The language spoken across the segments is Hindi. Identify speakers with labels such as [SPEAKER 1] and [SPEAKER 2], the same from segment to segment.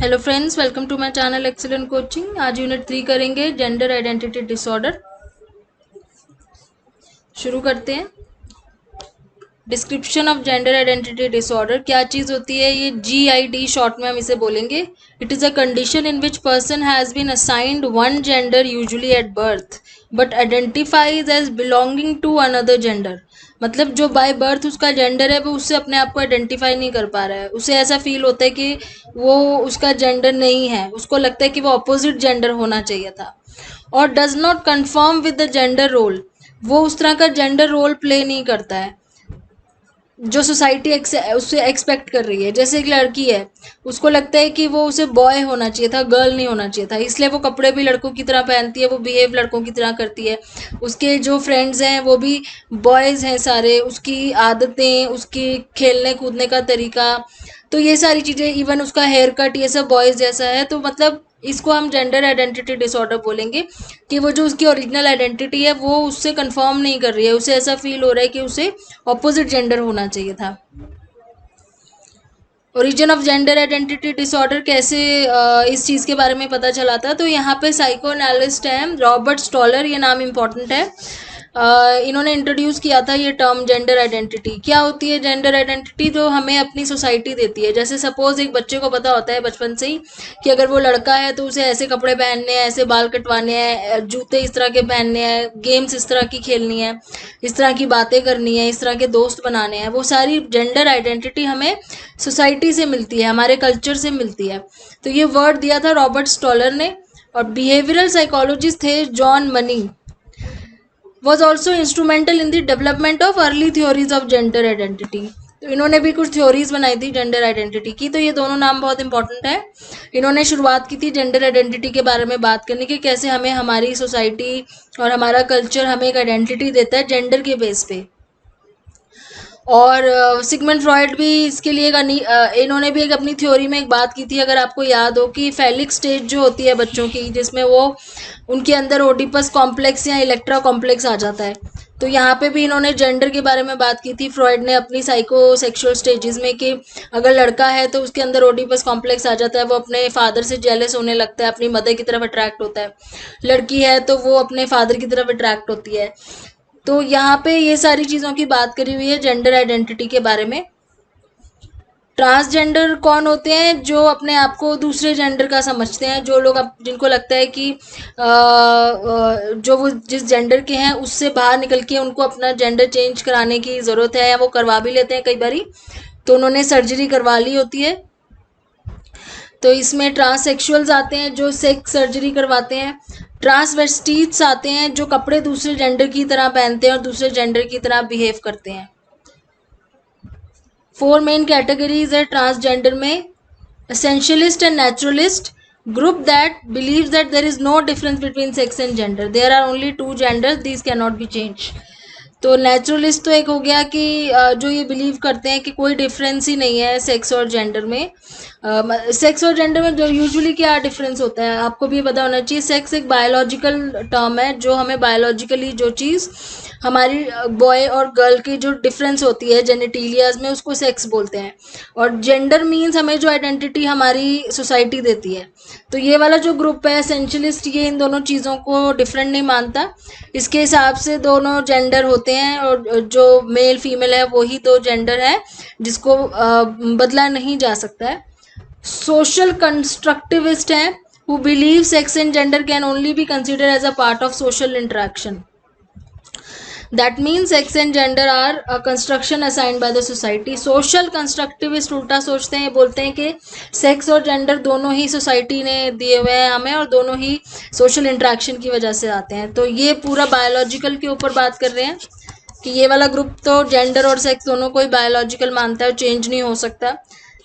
[SPEAKER 1] Hello friends, welcome to my channel excellent coaching. आज यूनिट 3 करेंगे जेंडर आइडेंटिटी डिसऑर्डर। शुरू करते हैं। Description of gender identity disorder क्या चीज़ होती है? ये GID शॉर्ट में हम इसे बोलेंगे। It is a condition in which person has been assigned one gender usually at birth but identifies as belonging to another gender. मतलब जो बाय बर्थ उसका जेंडर है वो उससे अपने आप को आइडेंटिफाई नहीं कर पा रहा है। उसे ऐसा फील होता है कि वो उसका जेंडर नहीं है, उसको लगता है कि वो अपोजिट जेंडर होना चाहिए था। और does not confirm with the gender role, वो उस तरह का जेंडर रोल प्ले नहीं करता है जो सोसाइटी उससे एक्सपेक्ट कर रही है। जैसे एक लड़की है, उसको लगता है कि वो उसे बॉय होना चाहिए था, गर्ल नहीं होना चाहिए था, इसलिए वो कपड़े भी लड़कों की तरह पहनती है, वो बिहेव लड़कों की तरह करती है। उसके जो फ्रेंड्स हैं वो भी बॉयज़ हैं सारे, उसकी आदतें, उसकी खेलने कूदने का तरीका, तो ये सारी चीज़ें, इवन उसका हेयर कट, ये सब बॉयज़ जैसा है। तो मतलब इसको हम जेंडर आइडेंटिटी डिसऑर्डर बोलेंगे कि वो जो उसकी ओरिजिनल आइडेंटिटी है वो उससे कंफर्म नहीं कर रही है, उसे ऐसा फील हो रहा है कि उसे ऑपोजिट जेंडर होना चाहिए था। Origin of gender identity disorder कैसे इस चीज़ के बारे में पता चला था? तो यहाँ पे साइको एनालिस्ट हैं रॉबर्ट स्टॉलर, ये नाम इम्पॉर्टेंट है। इन्होंने इंट्रोड्यूस किया था ये टर्म जेंडर आइडेंटिटी। क्या होती है जेंडर आइडेंटिटी? जो हमें अपनी सोसाइटी देती है। जैसे सपोज एक बच्चे को पता होता है बचपन से ही कि अगर वो लड़का है तो उसे ऐसे कपड़े पहनने हैं, ऐसे बाल कटवाने हैं, जूते इस तरह के पहनने हैं, गेम्स इस तरह की खेलनी है, इस तरह की बातें करनी है, इस तरह के दोस्त बनाने हैं। वो सारी जेंडर आइडेंटिटी हमें सोसाइटी से मिलती है, हमारे कल्चर से मिलती है। तो ये वर्ड दिया था रॉबर्ट स्टॉलर ने। और बिहेवियरल साइकोलॉजिस्ट थे John money, was also instrumental in the development of early theories of gender identity. तो इन्होंने भी कुछ थ्योरीज बनाई थी जेंडर आइडेंटिटी की। तो ये दोनों नाम बहुत इंपॉर्टेंट है। इन्होंने शुरुआत की थी जेंडर आइडेंटिटी के बारे में बात करने की, कैसे हमें हमारी सोसाइटी और हमारा कल्चर हमें एक आइडेंटिटी देता है जेंडर के बेस पे। और सिगमंड फ्रॉइड भी इसके लिए इन्होंने भी एक अपनी थ्योरी में एक बात की थी, अगर आपको याद हो, कि फेलिक स्टेज जो होती है बच्चों की, जिसमें वो उनके अंदर ओडिपस कॉम्प्लेक्स या इलेक्ट्रा कॉम्प्लेक्स आ जाता है। तो यहाँ पे भी इन्होंने जेंडर के बारे में बात की थी फ्रॉइड ने अपनी साइको सेक्सुअल स्टेजेस में, कि अगर लड़का है तो उसके अंदर ओडिपस कॉम्प्लेक्स आ जाता है, वो अपने फादर से जेलस होने लगता है, अपनी मदर की तरफ अट्रैक्ट होता है। लड़की है तो वो अपने फादर की तरफ अट्रैक्ट होती है। तो यहाँ पे ये सारी चीज़ों की बात करी हुई है जेंडर आइडेंटिटी के बारे में। ट्रांसजेंडर कौन होते हैं? जो अपने आप को दूसरे जेंडर का समझते हैं, जो लोग जिनको लगता है कि जो वो जिस जेंडर के हैं उससे बाहर निकल के उनको अपना जेंडर चेंज कराने की ज़रूरत है, या वो करवा भी लेते हैं कई बारी, तो उन्होंने सर्जरी करवा ली होती है। तो इसमें ट्रांससेक्सुअल्स आते हैं जो सेक्स सर्जरी करवाते हैं। ट्रांसवेस्टिट्स आते हैं जो कपड़े दूसरे जेंडर की तरह पहनते हैं और दूसरे जेंडर की तरह बिहेव करते हैं। 4 मेन कैटेगरीज है ट्रांसजेंडर में: essentialist and naturalist, group that believes that there is no difference between sex and gender, there are only two genders, these cannot be changed। तो नेचुरलिस्ट तो एक हो गया कि जो ये बिलीव करते हैं कि कोई डिफरेंस ही नहीं है सेक्स और जेंडर में। सेक्स और जेंडर में जो यूजुअली क्या डिफरेंस होता है आपको भी पता होना चाहिए। सेक्स एक बायोलॉजिकल टर्म है, जो हमें बायोलॉजिकली जो चीज़ हमारी बॉय और गर्ल की जो डिफरेंस होती है जेनेटिलियाज में, उसको सेक्स बोलते हैं। और जेंडर मीन्स हमें जो आइडेंटिटी हमारी सोसाइटी देती है। तो ये वाला जो ग्रुप है एसेंशियलिस्ट, ये इन दोनों चीज़ों को डिफरेंट नहीं मानता। इसके हिसाब से दोनों जेंडर होते हैं, और जो मेल फीमेल है वही दो जेंडर है, जिसको बदला नहीं जा सकता है। सोशल कंस्ट्रक्टिविस्ट हैं who believe sex and gender can only be considered as a part of social interaction. That means sex and gender are a construction assigned by the society. Social constructivist उल्टा सोचते हैं, बोलते हैं कि सेक्स और जेंडर दोनों ही सोसाइटी ने दिए हुए हैं हमें, और दोनों ही सोशल इंट्रैक्शन की वजह से आते हैं। तो ये पूरा बायोलॉजिकल के ऊपर बात कर रहे हैं कि ये वाला ग्रुप तो जेंडर और सेक्स दोनों को ही बायोलॉजिकल मानता है, चेंज नहीं हो सकता।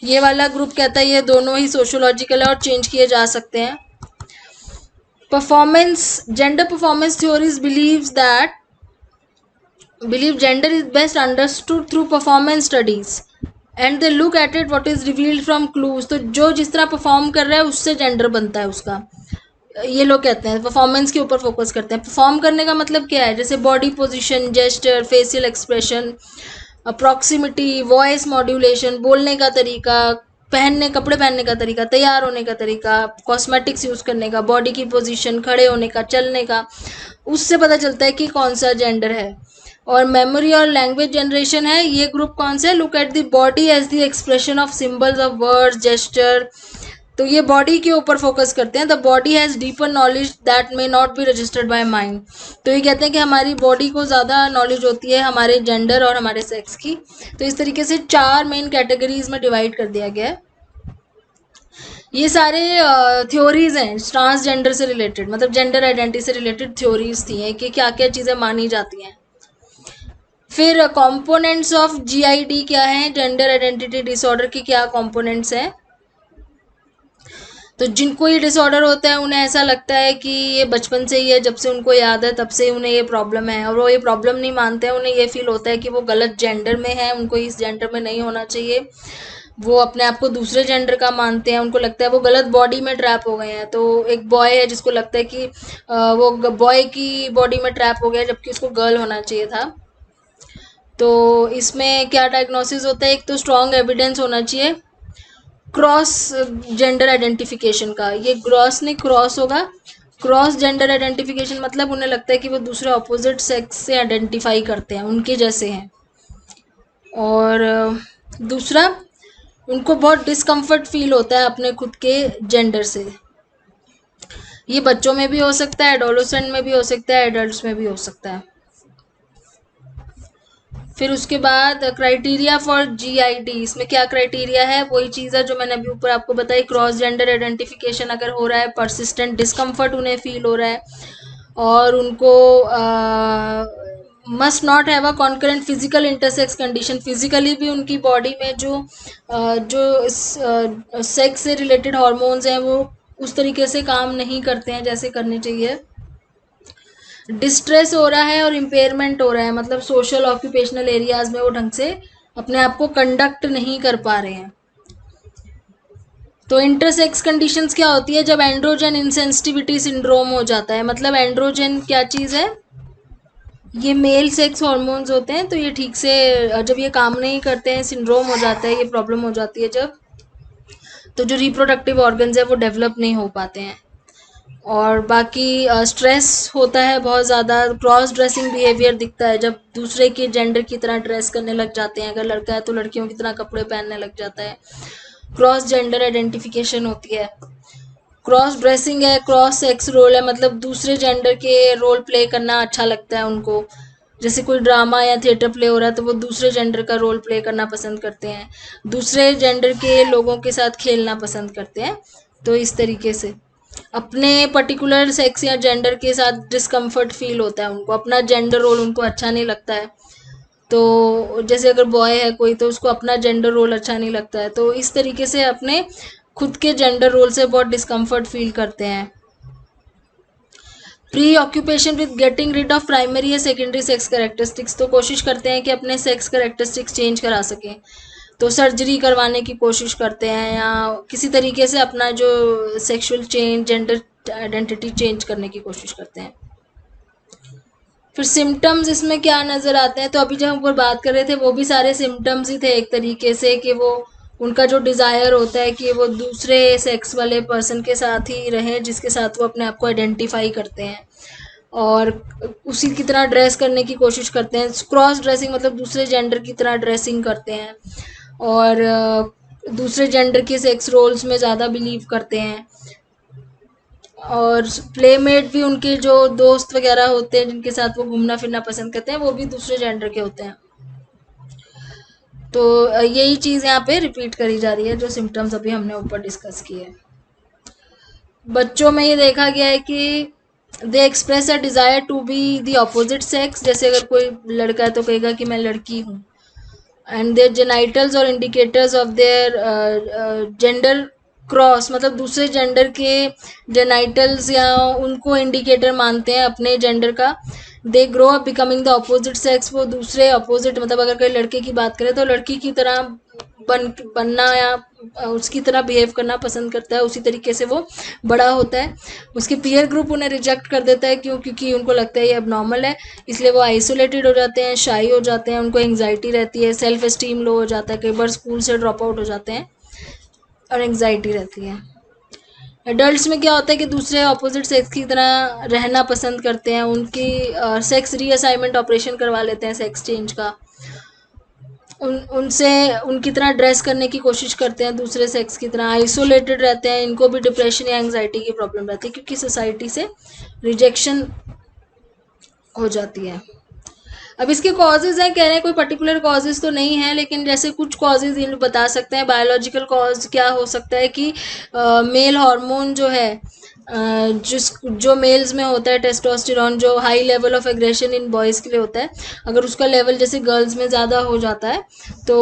[SPEAKER 1] ये वाला ग्रुप कहता है ये दोनों ही सोशोलॉजिकल है और चेंज किए जा सकते हैं। Performance gender performance theories believe gender is best understood through performance studies and they look at it what is revealed from clues। तो जो जिस तरह परफॉर्म कर रहा है उससे जेंडर बनता है उसका। ये लोग कहते हैं परफॉर्मेंस के ऊपर फोकस करते हैं। परफॉर्म करने का मतलब क्या है? जैसे body position, gesture, facial expression, proximity, voice modulation, बोलने का तरीका, कपड़े पहनने का तरीका, तैयार होने का तरीका, कॉस्मेटिक्स यूज़ करने का, बॉडी की पोजीशन, खड़े होने का, चलने का, उससे पता चलता है कि कौन सा जेंडर है। और मेमोरी और लैंग्वेज जनरेशन है, ये ग्रुप कौन सा है? Look at the body as the expression of symbols of words, gesture. तो ये बॉडी के ऊपर फोकस करते हैं। The body has deeper knowledge that may not be registered by mind. तो ये कहते हैं कि हमारी बॉडी को ज़्यादा नॉलेज होती है हमारे जेंडर और हमारे सेक्स की। तो इस तरीके से 4 मेन कैटेगरीज में डिवाइड कर दिया गया है। ये सारे थ्योरीज हैं ट्रांसजेंडर से रिलेटेड, मतलब जेंडर आइडेंटिटी से रिलेटेड थ्योरीज थी हैं कि क्या क्या चीज़ें मानी जाती हैं। फिर कंपोनेंट्स ऑफ जीआईडी क्या है, जेंडर आइडेंटिटी डिसऑर्डर की क्या कंपोनेंट्स हैं। तो जिनको ये डिसऑर्डर होता है उन्हें ऐसा लगता है कि ये बचपन से ही है, जब से उनको याद है तब से उन्हें ये प्रॉब्लम है, और वो ये प्रॉब्लम नहीं मानते हैं। उन्हें ये फील होता है कि वो गलत जेंडर में है, उनको इस जेंडर में नहीं होना चाहिए। वो अपने आप को दूसरे जेंडर का मानते हैं, उनको लगता है वो गलत बॉडी में ट्रैप हो गए हैं। तो एक बॉय है जिसको लगता है कि वो बॉय की बॉडी में ट्रैप हो गया जबकि उसको गर्ल होना चाहिए था। तो इसमें क्या डायग्नोसिस होता है? एक तो स्ट्रॉन्ग एविडेंस होना चाहिए क्रॉस जेंडर आइडेंटिफिकेशन का। ये ग्रॉस नहीं क्रॉस होगा। क्रॉस जेंडर आइडेंटिफिकेशन मतलब उन्हें लगता है कि वो दूसरे ऑपोजिट सेक्स से आइडेंटिफाई करते हैं, उनके जैसे हैं। और दूसरा, उनको बहुत डिस्कम्फर्ट फील होता है अपने खुद के जेंडर से। ये बच्चों में भी हो सकता है, एडोलेसेंट में भी हो सकता है, एडल्ट्स में भी हो सकता है। फिर उसके बाद क्राइटेरिया फॉर जीआईडी, इसमें क्या क्राइटेरिया है? वही चीज़ है जो मैंने अभी ऊपर आपको बताई। क्रॉस जेंडर आइडेंटिफिकेशन अगर हो रहा है, परसिस्टेंट डिस्कम्फर्ट उन्हें फील हो रहा है, और उनको must not have a concurrent physical intersex condition. Physically भी उनकी बॉडी में जो सेक्स से रिलेटेड हॉर्मोन्स हैं वो उस तरीके से काम नहीं करते हैं जैसे करने चाहिए। डिस्ट्रेस हो रहा है और इम्पेयरमेंट हो रहा है, मतलब सोशल ऑक्यूपेशनल एरियाज में वो ढंग से अपने आप को कंडक्ट नहीं कर पा रहे हैं। तो इंटरसेक्स कंडीशंस क्या होती है? जब एंड्रोजन इंसेंसिटिविटी सिंड्रोम हो जाता है। मतलब एंड्रोजन क्या चीज़ है? ये मेल सेक्स हॉर्मोन्स होते हैं। तो ये ठीक से जब ये काम नहीं करते हैं, सिंड्रोम हो जाता है, ये प्रॉब्लम हो जाती है जब, तो जो रिप्रोडक्टिव ऑर्गन्स है वो डेवलप नहीं हो पाते हैं। और बाकी स्ट्रेस होता है बहुत ज़्यादा। क्रॉस ड्रेसिंग बिहेवियर दिखता है जब दूसरे के जेंडर की तरह ड्रेस करने लग जाते हैं। अगर लड़का है तो लड़कियों की तरह कपड़े पहनने लग जाता है। क्रॉस जेंडर आइडेंटिफिकेशन होती है। क्रॉस ड्रेसिंग है, क्रॉस सेक्स रोल है, मतलब दूसरे जेंडर के रोल प्ले करना अच्छा लगता है उनको। जैसे कोई ड्रामा या थिएटर प्ले हो रहा है तो वो दूसरे जेंडर का रोल प्ले करना पसंद करते हैं, दूसरे जेंडर के लोगों के साथ खेलना पसंद करते हैं। तो इस तरीके से अपने पर्टिकुलर सेक्स या जेंडर के साथ डिस्कम्फर्ट फील होता है उनको, अपना जेंडर रोल उनको अच्छा नहीं लगता है। तो जैसे अगर बॉय है कोई तो उसको अपना जेंडर रोल अच्छा नहीं लगता है। तो इस तरीके से अपने खुद के जेंडर रोल से बहुत डिस्कम्फर्ट फील करते हैं। Preoccupation with getting rid of primary या सेकेंडरी सेक्स कैरेक्टरिस्टिक्स, तो कोशिश करते हैं कि अपने सेक्स कैरेक्टरिस्टिक्स चेंज करा सकें। तो सर्जरी करवाने की कोशिश करते हैं या किसी तरीके से अपना जो sexual change, gender identity change करने की कोशिश करते हैं। फिर सिम्टम्स इसमें क्या नज़र आते हैं? तो अभी जब हम ऊपर बात कर रहे थे वो भी सारे सिम्टम्स ही थे एक तरीके से, कि वो उनका जो डिज़ायर होता है कि वो दूसरे सेक्स वाले पर्सन के साथ ही रहें जिसके साथ वो अपने आप को आइडेंटिफाई करते हैं, और उसी की तरह ड्रेस करने की कोशिश करते हैं। क्रॉस ड्रेसिंग मतलब दूसरे जेंडर की तरह ड्रेसिंग करते हैं, और दूसरे जेंडर के सेक्स रोल्स में ज़्यादा बिलीव करते हैं। और प्लेमेट भी उनके जो दोस्त वगैरह होते हैं जिनके साथ वो घूमना फिरना पसंद करते हैं वो भी दूसरे जेंडर के होते हैं। तो यही चीज़ यहाँ पे रिपीट करी जा रही है जो सिम्टम्स अभी हमने ऊपर डिस्कस किए। बच्चों में ये देखा गया है कि they express a desire to be the opposite sex. जैसे अगर कोई लड़का है तो कहेगा कि मैं लड़की हूँ, एंड देयर जेनाइटल्स और indicators of their gender cross, मतलब दूसरे जेंडर के जेनाइटल्स या उनको इंडिकेटर मानते हैं अपने जेंडर का। They grow up becoming the opposite sex, वो दूसरे अपोजिट, मतलब अगर कोई लड़के की बात करें तो लड़की की तरह बनना या उसकी तरह बिहेव करना पसंद करता है। उसी तरीके से वो बड़ा होता है। उसके पीयर ग्रुप उन्हें रिजेक्ट कर देता है, क्योंकि उनको लगता है ये अब नॉर्मल है, इसलिए वो आइसोलेटेड हो जाते हैं, शाई हो जाते हैं, उनको एंग्जाइटी रहती है, सेल्फ एस्टीम लो हो जाता है, कई बार स्कूल से ड्रॉप आउट हो जाते हैं। और एंग्जाइटी रहती है। एडल्ट्स में क्या होता है कि दूसरे ऑपोजिट सेक्स की तरह रहना पसंद करते हैं, उनकी सेक्स रीअसाइनमेंट ऑपरेशन करवा लेते हैं सेक्स चेंज का, उनसे उनकी तरह ड्रेस करने की कोशिश करते हैं, दूसरे सेक्स की तरह आइसोलेटेड रहते हैं। इनको भी डिप्रेशन या एंग्जाइटी की प्रॉब्लम रहती है क्योंकि सोसाइटी से रिजेक्शन हो जाती है। अब इसके कॉजेज हैं, कह रहे हैं कोई पर्टिकुलर कॉजेज तो नहीं है, लेकिन जैसे कुछ कॉजेज इन बता सकते हैं। बायोलॉजिकल कॉज क्या हो सकता है कि मेल हार्मोन जो है, जो मेल्स में होता है टेस्टोस्टेरोन, जो high level of aggression in boys के लिए होता है, अगर उसका लेवल जैसे गर्ल्स में ज़्यादा हो जाता है तो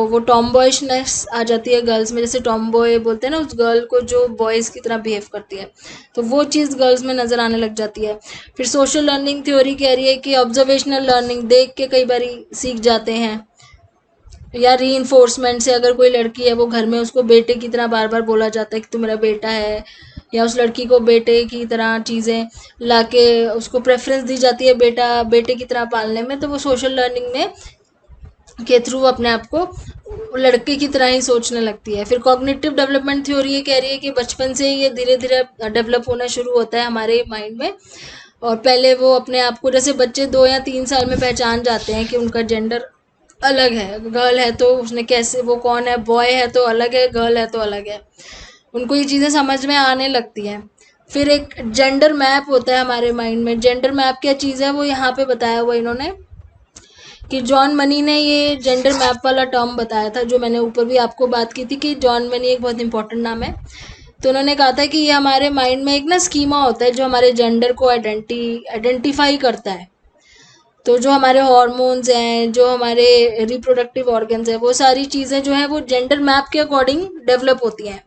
[SPEAKER 1] वो टॉमबॉयशनेस आ जाती है गर्ल्स में। जैसे टॉमबॉय बोलते हैं ना उस गर्ल को जो बॉयज़ की तरह बिहेव करती है, तो वो चीज़ गर्ल्स में नज़र आने लग जाती है। फिर सोशल लर्निंग थ्योरी कह रही है कि ऑब्जर्वेशनल लर्निंग, देख के कई बार सीख जाते हैं, या री से अगर कोई लड़की है वो घर में उसको बेटे की तरह बार बार बोला जाता है कि तू मेरा बेटा है, या उस लड़की को बेटे की तरह चीज़ें लाके उसको प्रेफरेंस दी जाती है बेटा बेटे की तरह पालने में, तो वो सोशल लर्निंग में के थ्रू अपने आप को लड़के की तरह ही सोचने लगती है। फिर कॉग्निटिव डेवलपमेंट थ्योरी ये कह रही है कि बचपन से ये धीरे धीरे डेवलप होना शुरू होता है हमारे माइंड में, और पहले वो अपने आप को, जैसे बच्चे 2 या 3 साल में पहचान जाते हैं कि उनका जेंडर अलग है, गर्ल है तो उसने कैसे, वो कौन है, बॉय है तो अलग है, गर्ल है तो अलग है, उनको ये चीज़ें समझ में आने लगती हैं। फिर एक जेंडर मैप होता है हमारे माइंड में। जेंडर मैप क्या चीज़ है वो यहाँ पे बताया हुआ इन्होंने कि जॉन मनी ने ये जेंडर मैप वाला टर्म बताया था, जो मैंने ऊपर भी आपको बात की थी कि जॉन मनी एक बहुत इंपॉर्टेंट नाम है। तो उन्होंने कहा था कि ये हमारे माइंड में एक ना स्कीमा होता है जो हमारे जेंडर को आइडेंटिफाई करता है। तो जो हमारे हॉर्मोन्स हैं, जो हमारे रिप्रोडक्टिव ऑर्गन्स हैं, वो सारी चीज़ें जो हैं वो जेंडर मैप के अकॉर्डिंग डेवलप होती हैं।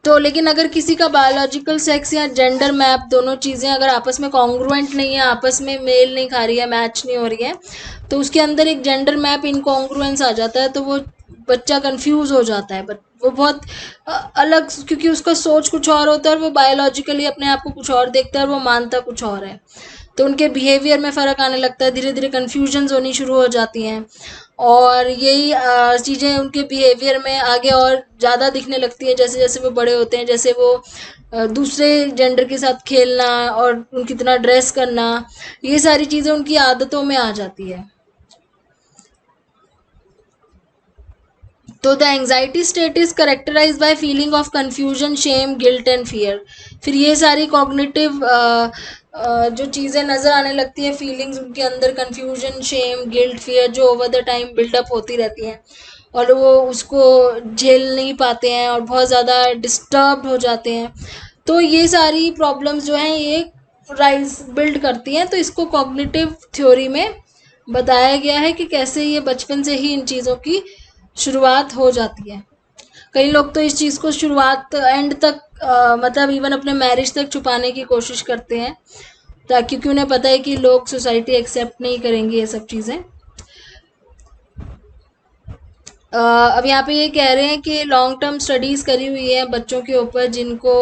[SPEAKER 1] तो लेकिन अगर किसी का बायोलॉजिकल सेक्स या जेंडर मैप, दोनों चीज़ें अगर आपस में कॉन्ग्रुएंट नहीं है, आपस में मेल नहीं खा रही है, मैच नहीं हो रही है, तो उसके अंदर एक जेंडर मैप इनकॉन्ग्रुएंस आ जाता है, तो वो बच्चा कंफ्यूज हो जाता है। बट वो बहुत अलग, क्योंकि उसका सोच कुछ और होता है और वो बायोलॉजिकली अपने आप को कुछ और देखता है और वो मानता कुछ और है, तो उनके बिहेवियर में फ़र्क आने लगता है, धीरे धीरे कन्फ्यूजन्स होनी शुरू हो जाती हैं, और यही चीज़ें उनके बिहेवियर में आगे और ज़्यादा दिखने लगती हैं जैसे जैसे वो बड़े होते हैं। जैसे वो दूसरे जेंडर के साथ खेलना और उनकी तरह ड्रेस करना, ये सारी चीज़ें उनकी आदतों में आ जाती है। तो the anxiety state is characterize by feeling of confusion, shame, guilt and fear. फिर ये सारी कॉग्निटिव जो चीज़ें नज़र आने लगती हैं, फीलिंग्स उनके अंदर, कंफ्यूजन, शेम, गिल्ट, फियर, जो ओवर द टाइम बिल्डअप होती रहती हैं और वो उसको झेल नहीं पाते हैं और बहुत ज़्यादा डिस्टर्ब हो जाते हैं। तो ये सारी प्रॉब्लम्स जो हैं ये राइज बिल्ड करती हैं। तो इसको कॉग्निटिव थ्योरी में बताया गया है कि कैसे ये बचपन से ही इन चीज़ों की शुरुआत हो जाती है। कई लोग तो इस चीज़ को शुरुआत एंड तक मतलब इवन अपने मैरिज तक छुपाने की कोशिश करते हैं, ताकि, क्योंकि उन्हें पता है कि लोग, सोसाइटी एक्सेप्ट नहीं करेंगी ये सब चीज़ें। अब यहाँ पे ये कह रहे हैं कि लॉन्ग टर्म स्टडीज़ करी हुई है बच्चों के ऊपर जिनको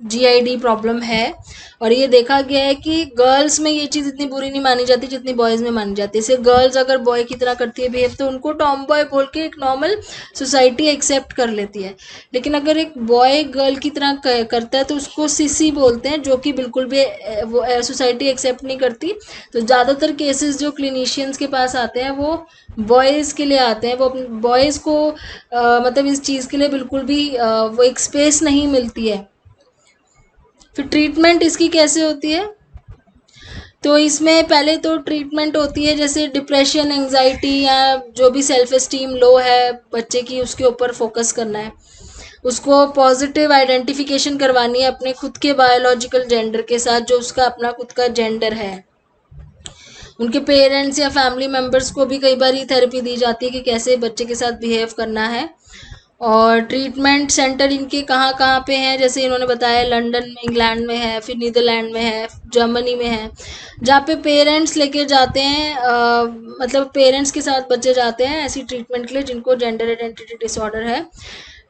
[SPEAKER 1] GID प्रॉब्लम है, और ये देखा गया है कि गर्ल्स में ये चीज़ इतनी बुरी नहीं मानी जाती जितनी बॉयज़ में मानी जाती है। जैसे गर्ल्स अगर बॉय की तरह करती है बिहेव तो उनको टॉम बॉय बोल के एक नॉर्मल सोसाइटी एक्सेप्ट कर लेती है, लेकिन अगर एक बॉय गर्ल की तरह करता है तो उसको सिसी बोलते हैं, जो कि बिल्कुल भी वो सोसाइटी एक्सेप्ट नहीं करती। तो ज़्यादातर केसेस जो क्लिनिशियंस के पास आते हैं वो बॉयज़ के लिए आते हैं। वो बॉयज़ को मतलब इस चीज़ के लिए बिल्कुल भी वो एक स्पेस नहीं मिलती है। फिर ट्रीटमेंट इसकी कैसे होती है, तो इसमें पहले तो ट्रीटमेंट होती है जैसे डिप्रेशन, एंग्जाइटी, या जो भी सेल्फ एस्टीम लो है बच्चे की, उसके ऊपर फोकस करना है। उसको पॉजिटिव आइडेंटिफिकेशन करवानी है अपने खुद के बायोलॉजिकल जेंडर के साथ, जो उसका अपना खुद का जेंडर है। उनके पेरेंट्स या फैमिली मेम्बर्स को भी कई बार ये थेरेपी दी जाती है कि कैसे बच्चे के साथ बिहेव करना है। और ट्रीटमेंट सेंटर इनके कहाँ कहाँ पे हैं, जैसे इन्होंने बताया लंदन में, इंग्लैंड में है, फिर नीदरलैंड में है, जर्मनी में है, जहाँ पे पेरेंट्स लेके जाते हैं, मतलब पेरेंट्स के साथ बच्चे जाते हैं ऐसी ट्रीटमेंट के लिए जिनको जेंडर आइडेंटिटी डिसऑर्डर है।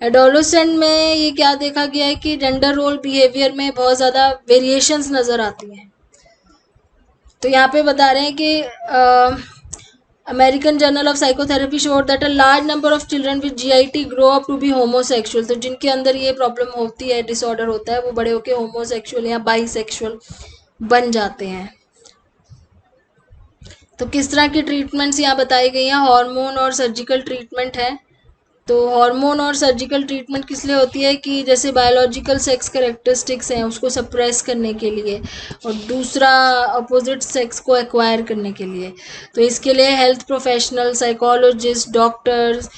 [SPEAKER 1] एडोलेसेंट में ये क्या देखा गया है कि जेंडर रोल बिहेवियर में बहुत ज़्यादा वेरिएशंस नज़र आती हैं। तो यहाँ पे बता रहे हैं कि American Journal of Psychotherapy showed that a large number of children with GIT grow up to be homosexual. तो जिनके अंदर ये प्रॉब्लम होती है, डिसऑर्डर होता है, वो बड़े होके होमोसेक्सुअल या बाइसेक्सुअल बन जाते हैं. तो किस तरह की ट्रीटमेंट्स यहाँ बताई गई हैं. हार्मोन और सर्जिकल ट्रीटमेंट है. तो हार्मोन और सर्जिकल ट्रीटमेंट किस लिए होती है कि जैसे बायोलॉजिकल सेक्स कैरेक्टरिस्टिक्स हैं उसको सप्रेस करने के लिए और दूसरा अपोजिट सेक्स को एक्वायर करने के लिए. तो इसके लिए हेल्थ प्रोफेशनल, साइकोलॉजिस्ट, डॉक्टर्स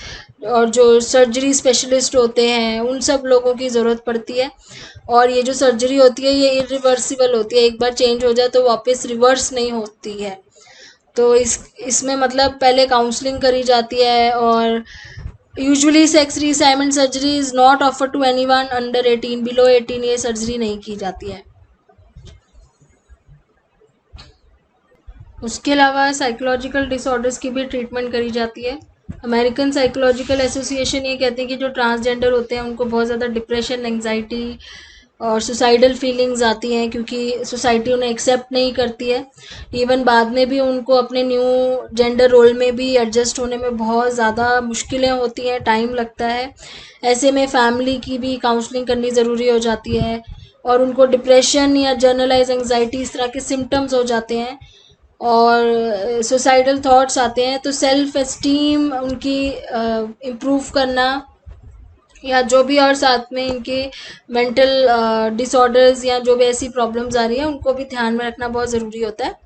[SPEAKER 1] और जो सर्जरी स्पेशलिस्ट होते हैं उन सब लोगों की ज़रूरत पड़ती है. और ये जो सर्जरी होती है ये इरिवर्सिबल होती है, एक बार चेंज हो जाए तो वापस रिवर्स नहीं होती है. तो इसमें मतलब पहले काउंसलिंग करी जाती है और usually sex reassignment surgery is not offer to anyone under 18. Below 18 ये सर्जरी नहीं की जाती है. उसके अलावा साइकोलॉजिकल डिसऑर्डर्स की भी ट्रीटमेंट करी जाती है. अमेरिकन साइकोलॉजिकल एसोसिएशन ये कहते हैं कि जो ट्रांसजेंडर होते हैं उनको बहुत ज़्यादा डिप्रेशन, एंग्जाइटी और सुसाइडल फीलिंग्स आती हैं क्योंकि सोसाइटी उन्हें एक्सेप्ट नहीं करती है. इवन बाद में भी उनको अपने न्यू जेंडर रोल में भी एडजस्ट होने में बहुत ज़्यादा मुश्किलें होती हैं, टाइम लगता है. ऐसे में फैमिली की भी काउंसलिंग करनी ज़रूरी हो जाती है और उनको डिप्रेशन या जनरलाइज एंग्जाइटी इस तरह के सिम्टम्स हो जाते हैं और सुसाइडल थॉट्स आते हैं. तो सेल्फ एस्टीम उनकी इम्प्रूव करना या जो भी और साथ में इनके मेंटल डिसऑर्डर्स या जो भी ऐसी प्रॉब्लम्स आ रही हैं उनको भी ध्यान में रखना बहुत ज़रूरी होता है.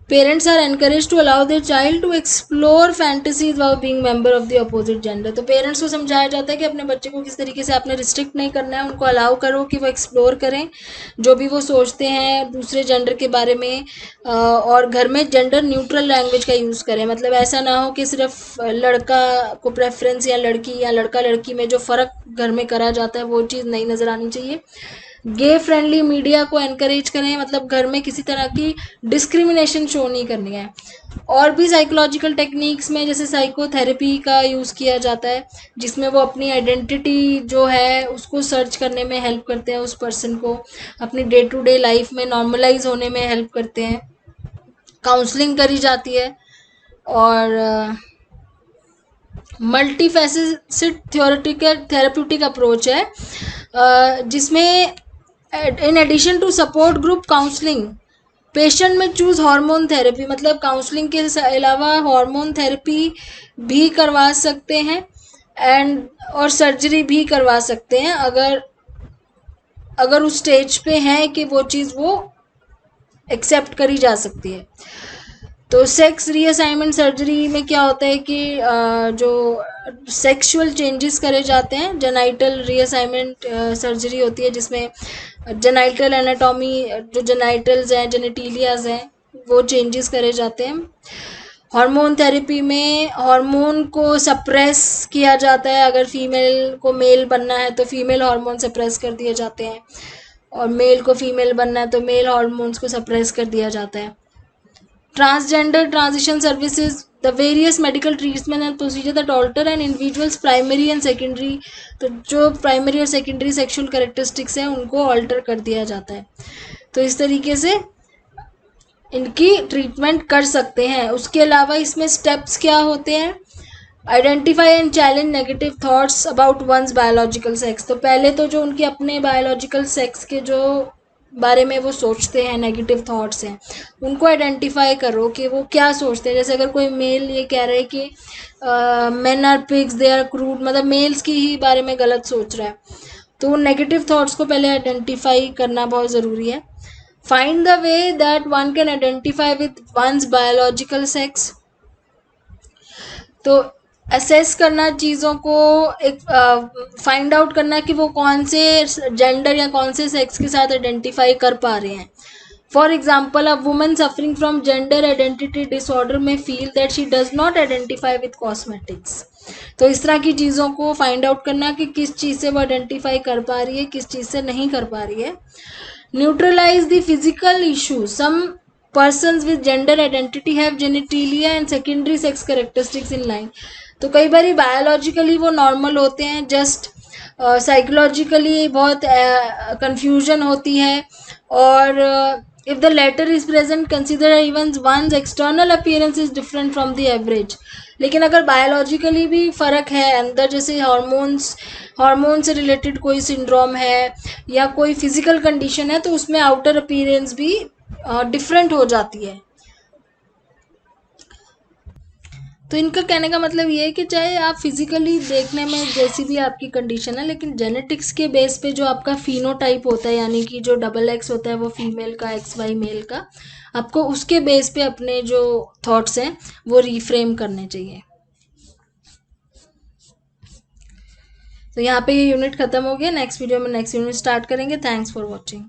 [SPEAKER 1] Parents are encourage to allow their child to explore fantasies while being member of the opposite gender. तो पेरेंट्स को समझाया जाता है कि अपने बच्चे को किस तरीके से आपने रिस्ट्रिक्ट नहीं करना है, उनको अलाउ करो कि वो एक्सप्लोर करें जो भी वो सोचते हैं दूसरे जेंडर के बारे में. और घर में जेंडर न्यूट्रल लैंग्वेज का यूज़ करें. मतलब ऐसा ना हो कि सिर्फ लड़का को प्रेफरेंस या लड़का लड़की में जो फ़र्क घर में करा जाता है वो चीज़ नहीं नज़र आनी चाहिए. गे फ्रेंडली मीडिया को एनकरेज करें. मतलब घर में किसी तरह की डिस्क्रिमिनेशन शो नहीं करनी है. और भी साइकोलॉजिकल टेक्निक्स में जैसे साइकोथेरेपी का यूज़ किया जाता है जिसमें वो अपनी आइडेंटिटी जो है उसको सर्च करने में हेल्प करते हैं, उस पर्सन को अपनी डे टू डे लाइफ में नॉर्मलाइज होने में हेल्प करते हैं. काउंसलिंग करी जाती है और मल्टी फैसेटेड थेरेप्यूटिक अप्रोच है जिसमें in addition to support group counselling patient में चूज हार्मोन थेरेपी. मतलब काउंसलिंग के अलावा हार्मोन थेरेपी भी करवा सकते हैं और सर्जरी भी करवा सकते हैं अगर उस स्टेज पे हैं कि वो चीज़ वो एक्सेप्ट करी जा सकती है. तो सेक्स रीअसाइनमेंट सर्जरी में क्या होता है कि जो सेक्सुअल चेंजेस करे जाते हैं, जेनाइटल रीअसाइनमेंट सर्जरी होती है जिसमें जेनाइटल एनाटॉमी, जो जेनाइटल्स हैं, जेनेटिलियाज हैं, वो चेंजेस करे जाते हैं. हार्मोन थेरेपी में हार्मोन को सप्रेस किया जाता है. अगर फीमेल को मेल बनना है तो फीमेल हार्मोन सप्रेस कर दिए जाते हैं और मेल को फीमेल बनना है तो मेल हार्मोन्स को सप्रेस कर दिया जाता है. Transgender transition services, the various medical treatment and procedure that alter an individuals primary and secondary. तो जो प्राइमरी और सेकेंडरी सेक्सुअल कैरेक्टरिस्टिक्स हैं उनको ऑल्टर कर दिया जाता है. तो इस तरीके से इनकी ट्रीटमेंट कर सकते हैं. उसके अलावा इसमें स्टेप्स क्या होते हैं? Identify and challenge negative thoughts about one's biological sex. तो पहले तो जो उनके अपने बायोलॉजिकल सेक्स के जो बारे में वो सोचते हैं, नेगेटिव थॉट्स हैं, उनको आइडेंटिफाई करो कि वो क्या सोचते हैं. जैसे अगर कोई मेल ये कह रहा है कि men are pigs, they are crude, मतलब मेल्स की ही बारे में गलत सोच रहा है, तो नेगेटिव थॉट्स को पहले आइडेंटिफाई करना बहुत ज़रूरी है. Find the way that one can identify with one's biological sex. तो असेस करना चीज़ों को, एक फाइंड आउट करना कि वो कौन से जेंडर या कौन से सेक्स के साथ आइडेंटिफाई कर पा रहे हैं. For example, a woman suffering from gender identity disorder में feel that she does not identify with cosmetics. तो इस तरह की चीज़ों को फाइंड आउट करना कि किस चीज़ से वो आइडेंटिफाई कर पा रही है, किस चीज़ से नहीं कर पा रही है. Neutralize the physical issue. Some persons with gender identity have genitalia and secondary sex characteristics in line. तो कई बार बायोलॉजिकली वो नॉर्मल होते हैं, जस्ट साइकोलॉजिकली बहुत कन्फ्यूजन होती है और If the latter is present, consider even one's external appearance is different from the average. लेकिन अगर बायोलॉजिकली भी फ़र्क है अंदर, जैसे हार्मोन से रिलेटेड कोई सिंड्रोम है या कोई फिजिकल कंडीशन है, तो उसमें आउटर अपीयरेंस भी डिफरेंट हो जाती है। तो इनका कहने का मतलब ये है कि चाहे आप फिजिकली देखने में जैसी भी आपकी कंडीशन है, लेकिन जेनेटिक्स के बेस पे जो आपका फिनोटाइप होता है, यानी कि जो XX होता है वो फीमेल का, XY मेल का, आपको उसके बेस पे अपने जो थॉट्स हैं वो रिफ्रेम करने चाहिए। तो यहाँ पे ये यूनिट खत्म हो गया। नेक्स्ट वीडियो में नेक्स्ट यूनिट स्टार्ट करेंगे। Thanks for watching.